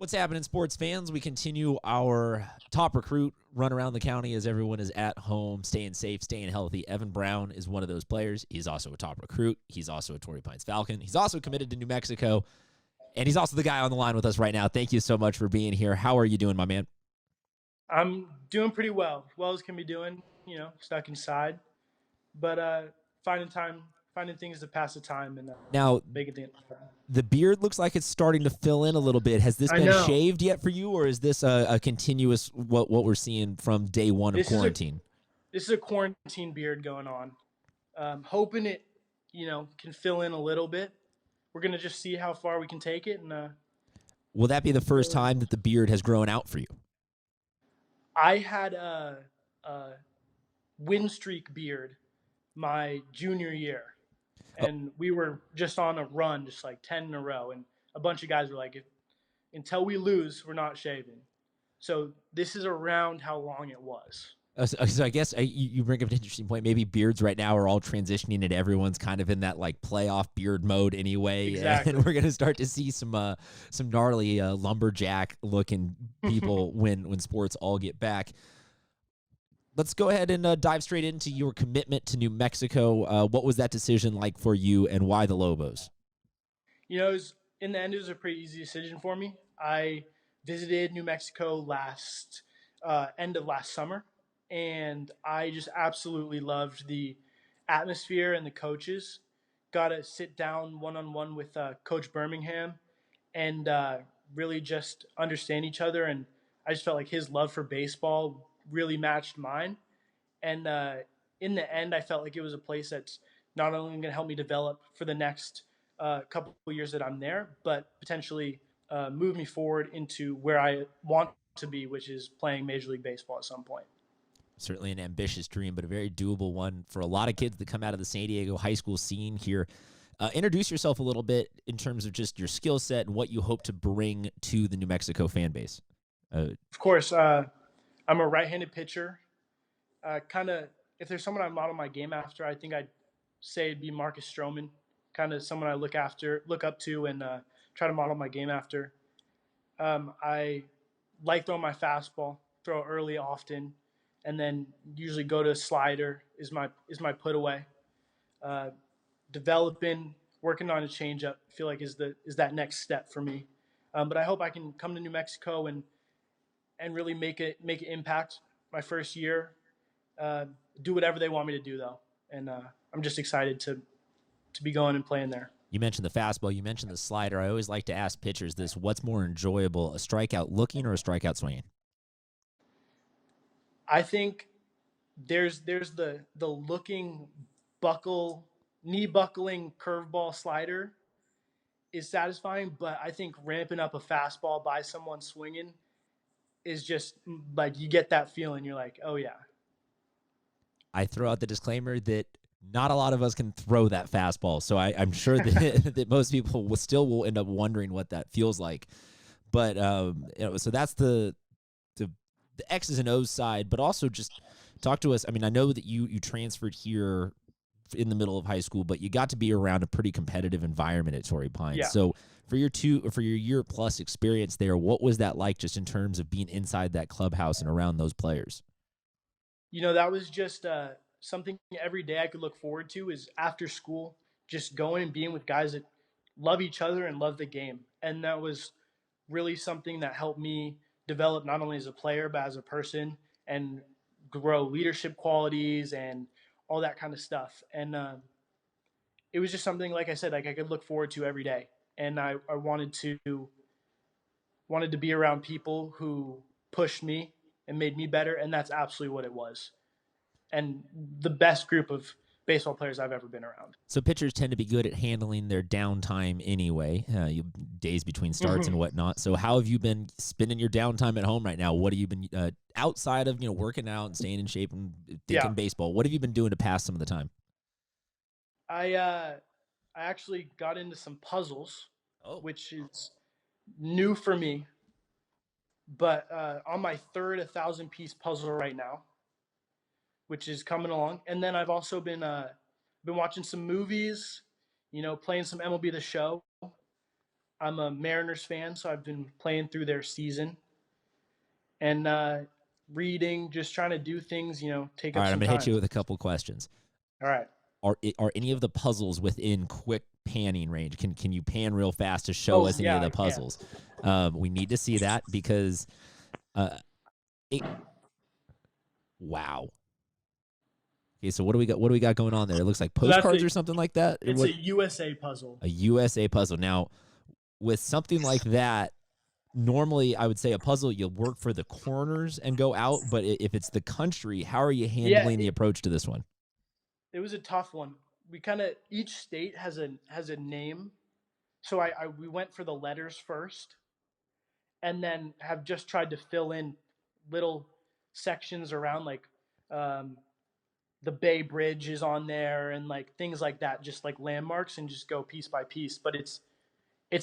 What's happening, sports fans? We continue our top recruit run around the county as everyone is at home, staying safe, staying healthy. Evan Brown is one of those players. He's also a top recruit. He's also a Torrey Pines Falcon. He's also committed to New Mexico, and he's also the guy on the line with us right now. Thank you so much for being here. How are you doing, my man? I'm doing pretty well as can be doing, stuck inside, but finding things to pass the time and Now, making things fun. the beard looks like it's starting to fill in a little bit. Has this I been know. shaved yet for you, or is this a continuous what we're seeing from day one of This is a quarantine? this is a quarantine beard going on. Hoping it, can fill in a little bit. We're gonna just see how far we can take it, and Will that be the first time that the beard has grown out for you? I had a win streak beard my junior year, and we were just on a run, just like 10 in a row, and a bunch of guys were like, until we lose, we're not shaving. So this is around how long it was. So I guess you bring up an interesting point. Maybe beards right now are all transitioning, and everyone's kind of in that like playoff beard mode anyway. Exactly. And we're gonna start to see some gnarly lumberjack looking people when sports all get back. Let's go ahead and dive straight into your commitment to New Mexico. What was that decision like for you, and why the Lobos? In the end, it was a pretty easy decision for me. I visited New Mexico last end of last summer, and I just absolutely loved the atmosphere and the coaches. Got to sit down one on one with Coach Birmingham and really just understand each other. And I just felt like his love for baseball really matched mine. And in the end, I felt like it was a place that's not only going to help me develop for the next couple of years that I'm there, but potentially move me forward into where I want to be, which is playing Major League Baseball at some point. Certainly an ambitious dream, but a very doable one for a lot of kids that come out of the San Diego high school scene here. Introduce yourself a little bit in terms of just your skill set and what you hope to bring to the New Mexico fan base. Of course, I'm a right-handed pitcher. If there's someone I model my game after, I think I'd say it'd be Marcus Stroman. Kind of someone I look up to, and try to model my game after. I like throwing my fastball, throw it early often, and then usually go to slider is my put away. Uh, Developing, working on a changeup, I feel like is that next step for me. But I hope I can come to New Mexico and really make an impact my first year. Do whatever they want me to do though, and I'm just excited to be going and playing there. You mentioned the fastball. You mentioned the slider. I always like to ask pitchers this: what's more enjoyable, a strikeout looking or a strikeout swinging? I think there's the looking knee buckling curveball slider is satisfying, but I think ramping up a fastball by someone swinging is just like you get that feeling. You're like, oh yeah. I throw out the disclaimer that not a lot of us can throw that fastball, so I'm sure that that most people will end up wondering what that feels like. But so that's the X's and O's side, but also just talk to us. I mean, I know that you transferred here in the middle of high school, but you got to be around a pretty competitive environment at Torrey Pines. Yeah. So for your year plus experience there, what was that like just in terms of being inside that clubhouse and around those players? That was just something every day I could look forward to is after school, just going and being with guys that love each other and love the game. And that was really something that helped me develop not only as a player, but as a person and grow leadership qualities and all that kind of stuff. And it was just something, like I said, like I could look forward to every day. And I wanted to be around people who pushed me and made me better. And that's absolutely what it was. And the best group of baseball players I've ever been around. So pitchers tend to be good at handling their downtime anyway, days between starts and whatnot. So how have you been spending your downtime at home right now? What have you been outside of working out and staying in shape and thinking baseball? What have you been doing to pass some of the time? I actually got into some puzzles, which is new for me. But on my third 1,000-piece puzzle right now, which is coming along. And then I've also been watching some movies, playing some MLB The Show. I'm a Mariners fan, so I've been playing through their season and reading, just trying to do things, take All up right, I'm some gonna hit time. you with a couple questions. All right. Are any of the puzzles within quick panning range? Can you pan real fast to show Oh us any yeah, of the I can. puzzles? We need to see that because uh, it, wow. Okay, so what do we got? What do we got going on there? It looks like So that's postcards or something like that. it's What a USA puzzle. a USA puzzle. Now, with something like that, normally I would say a puzzle you'll work for the corners and go out, but if it's the country, how are you Yeah, handling the approach to this one? it was a tough one. We kind of each state has a name, so we went for the letters first, and then have just tried to fill in little sections around like um, the Bay Bridge is on there and like things like that, just like landmarks, and just go piece by piece. But it's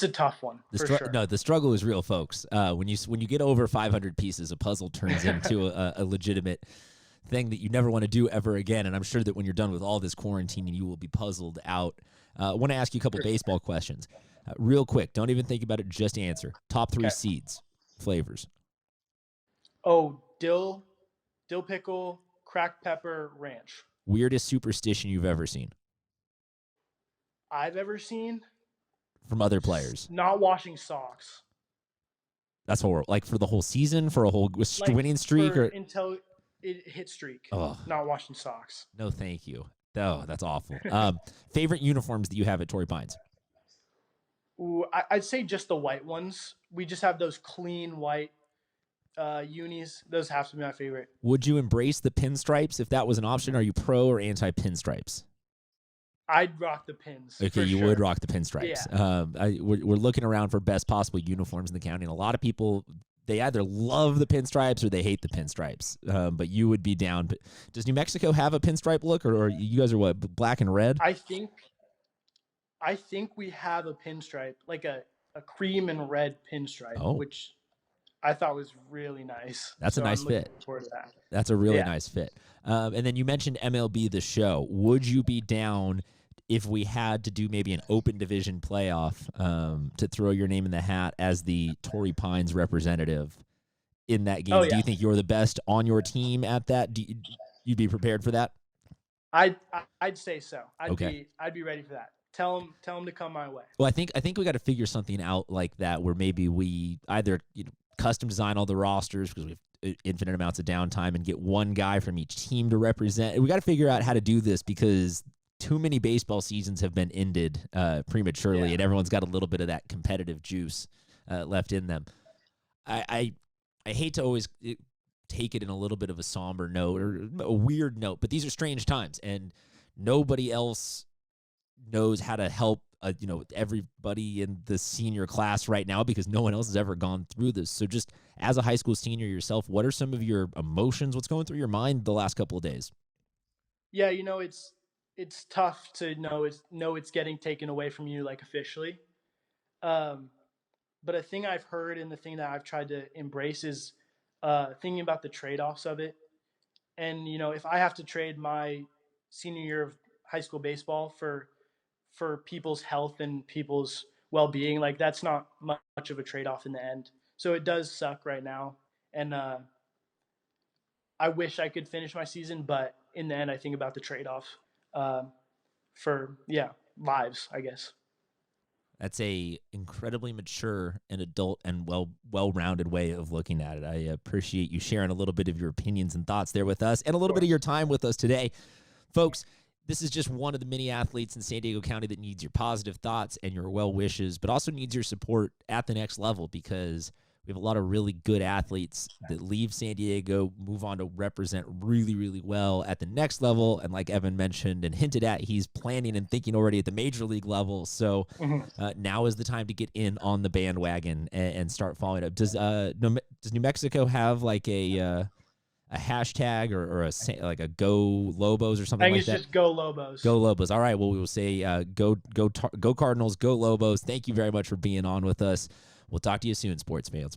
a tough one for sure. No, the struggle is real, folks. When you get over 500 pieces, a puzzle turns into a legitimate thing that you never want to do ever again. And I'm sure that when you're done with all this quarantining, you will be puzzled out. I want to ask you a couple baseball questions, real quick. Don't even think about it; just answer. Top three Okay. seeds, flavors. Oh, dill pickle, cracked pepper, ranch. Weirdest superstition you've ever seen I've ever seen from other players. not washing socks. That's what we're like for the whole season, for a whole Like winning streak, or until it hit streak. oh, Not washing socks. no, thank you. Oh, that's awful. Favorite uniforms that you have at Torrey Pines? Ooh, I'd say just the white ones. We just have those clean white unis. Those have to be my favorite. Would you embrace the pinstripes if that was an option? Are you pro or anti pinstripes? I'd rock the pins. Okay, you sure. would rock the pinstripes. Yeah. We're looking around for best possible uniforms in the county, and a lot of people, they either love the pinstripes or they hate the pinstripes. But you would be down. But does New Mexico have a pinstripe look, or you guys are what, black and red? I think we have a pinstripe, like a cream and red pinstripe, which I thought was really nice. That's a nice fit. Forward to that. That's a really nice fit. And then you mentioned MLB The Show. Would you be down if we had to do maybe an open division playoff to throw your name in the hat as the Torrey Pines representative in that game? Do you think you're the best on your team at that? You'd be prepared for that? I'd say so. I'd be ready for that. Tell them to come my way. Well, I think we got to figure something out like that, where maybe we either custom design all the rosters because we have infinite amounts of downtime and get one guy from each team to represent. We got to figure out how to do this because too many baseball seasons have been ended prematurely, and everyone's got a little bit of that competitive juice left in them. I hate to always take it in a little bit of a somber note or a weird note, but these are strange times, and nobody else knows how to help everybody in the senior class right now because no one else has ever gone through this. So just as a high school senior yourself, what are some of your emotions? What's going through your mind the last couple of days? Yeah, it's tough to know it's getting taken away from you, like, officially. But a thing I've heard and the thing that I've tried to embrace is thinking about the trade-offs of it. And if I have to trade my senior year of high school baseball for people's health and people's well-being, like, that's not much of a trade-off in the end. So it does suck right now, and I wish I could finish my season, but in the end, I think about the trade-off for lives, I guess. That's a incredibly mature and adult and well-rounded way of looking at it. I appreciate you sharing a little bit of your opinions and thoughts there with us, and a little bit of your time with us today, folks. This is just one of the many athletes in San Diego County that needs your positive thoughts and your well wishes, but also needs your support at the next level because we have a lot of really good athletes that leave San Diego, move on to represent really, really well at the next level. And like Evan mentioned and hinted at, he's planning and thinking already at the major league level. So now is the time to get in on the bandwagon and start following up. Does New Mexico have like a hashtag or a Go Lobos or something like that? I think it's just Go Lobos. Go Lobos. All right. Well, we will say go Cardinals, Go Lobos. Thank you very much for being on with us. We'll talk to you soon, sports fans.